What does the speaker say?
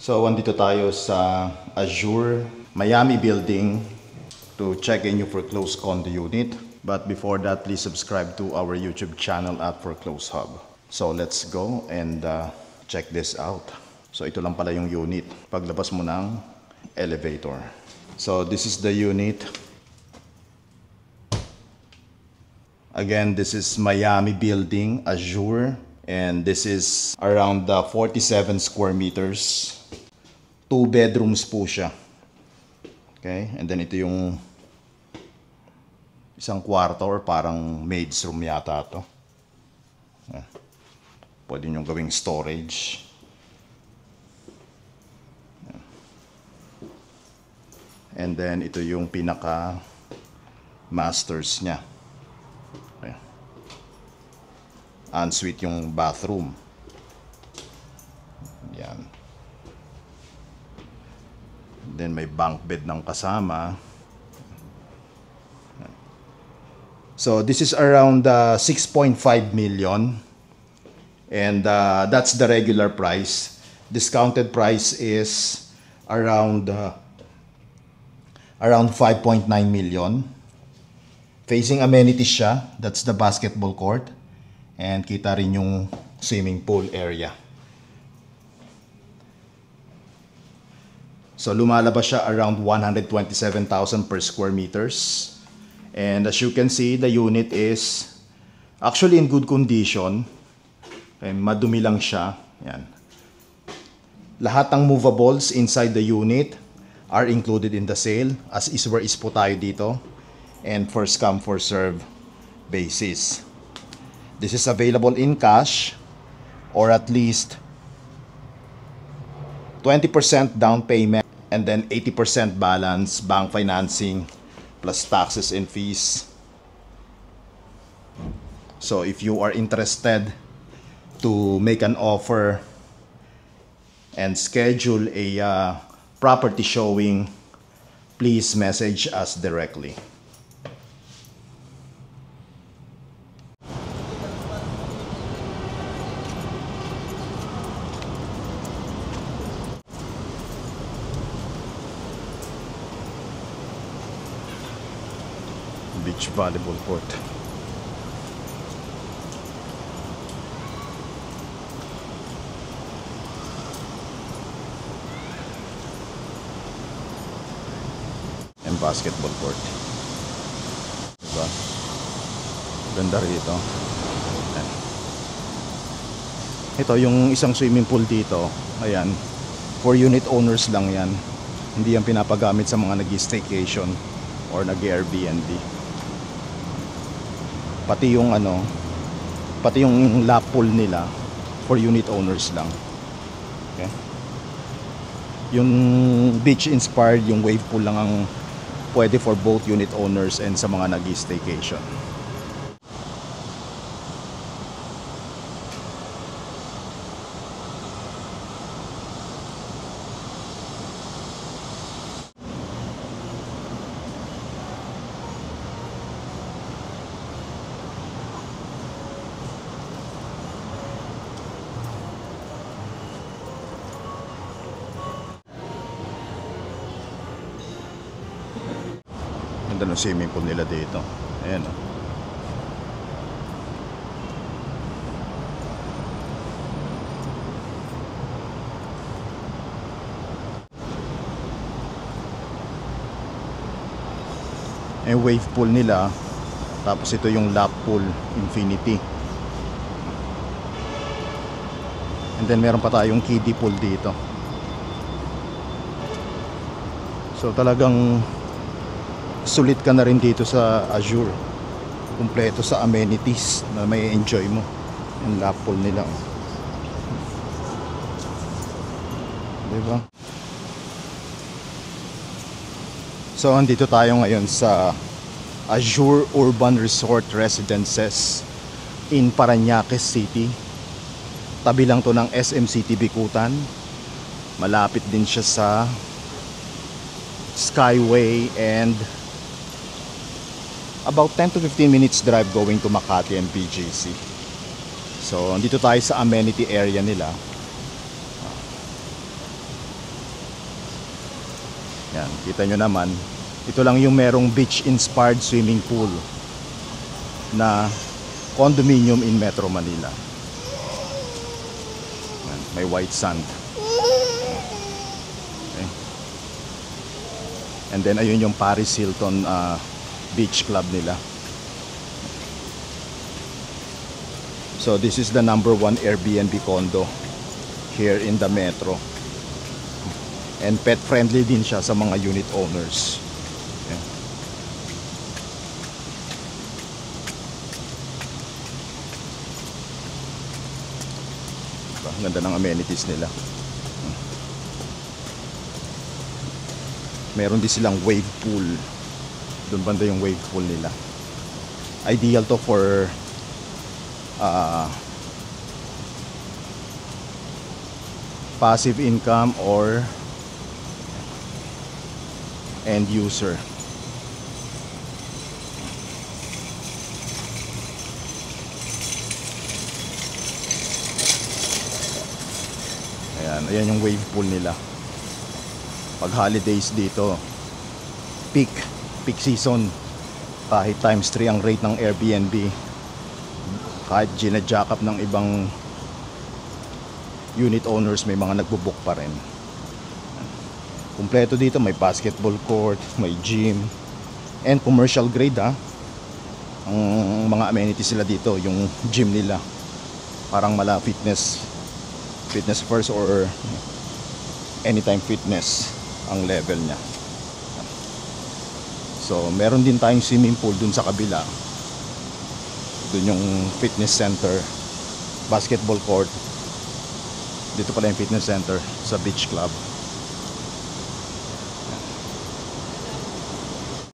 So, andito tayo sa Azure Miami building to check in your foreclosed condo unit. But before that, please subscribe to our YouTube channel at Foreclose Hub. So, let's go and check this out. So, ito lang pala yung unit. Paglabas mo ng elevator. So, this is the unit. Again, this is Miami building, Azure. And this is around 47 square meters. 2 bedrooms po siya. Okay? And then ito yung isang kwarto or parang maid's room yata ito. Pwede nyo gawing storage. And then ito yung pinaka masters niya. Okay. Ensuite yung bathroom. Yan. Then may bunk bed ng kasama. So this is around 6.5 million. And that's the regular price. Discounted price is around 5.9 million. Facing amenities siya. That's the basketball court. And kita rin yung swimming pool area. So lumalabas siya around 127,000 per square meters. And as you can see, the unit is actually in good condition. Okay, madumi lang siya. Yan. Lahat ng movables inside the unit are included in the sale. As is where is po tayo dito. And first come, first serve basis. This is available in cash or at least 20% down payment and then 80% balance bank financing plus taxes and fees. So if you are interested to make an offer and schedule a property showing, please message us directly. Beach volleyball court. And basketball court. Diba? Ganda rito. Ayan. Ito yung isang swimming pool dito. Ayan. For unit owners lang yan. Hindi yan pinapagamit sa mga nag-staycation or nag-Airbnb. Pati yung lap pool nila for unit owners lang. Okay? Yung beach inspired, yung wave pool lang ang pwede for both unit owners and sa mga nag-staycation. Ganda ng swimming pool nila dito. Ayan o. Yung wave pool nila. Tapos ito yung lap pool, infinity. And then meron pa tayong kiddie pool dito. So talagang sulit ka na rin dito sa Azure. Kumpleto sa amenities na may enjoy mo. Yung lap pool nila. Diba? So andito tayo ngayon sa Azure Urban Resort Residences in Parañaque City. Tabi lang to ng SM City Bicutan. Malapit din siya sa Skyway and about 10 to 15 minutes drive going to Makati and BGC. So, dito tayo sa amenity area nila. Yan, kita nyo naman. Ito lang yung merong beach-inspired swimming pool na condominium in Metro Manila. Yan, may white sand. Okay. And then ayun yung Paris Hilton beach club nila. So this is the number 1 Airbnb condo here in the Metro. And pet friendly din siya sa mga unit owners. Okay. Ang ganda ng amenities nila. Meron din silang wave pool. Doon banda yung wave pool nila. Ideal to for passive income or end user. Ayan yung wave pool nila. Pag holidays dito, peak season, kahit times 3 ang rate ng Airbnb, kahit gina-jack up ng ibang unit owners, may mga nagbo-book pa rin. Kumpleto dito, may basketball court, may gym, and commercial grade ang mga amenities sila dito. Yung gym nila parang mala fitness first or anytime fitness ang level niya. So meron din tayong swimming pool dun sa kabila. Dun yung fitness center, basketball court. Dito pala yung fitness center sa beach club.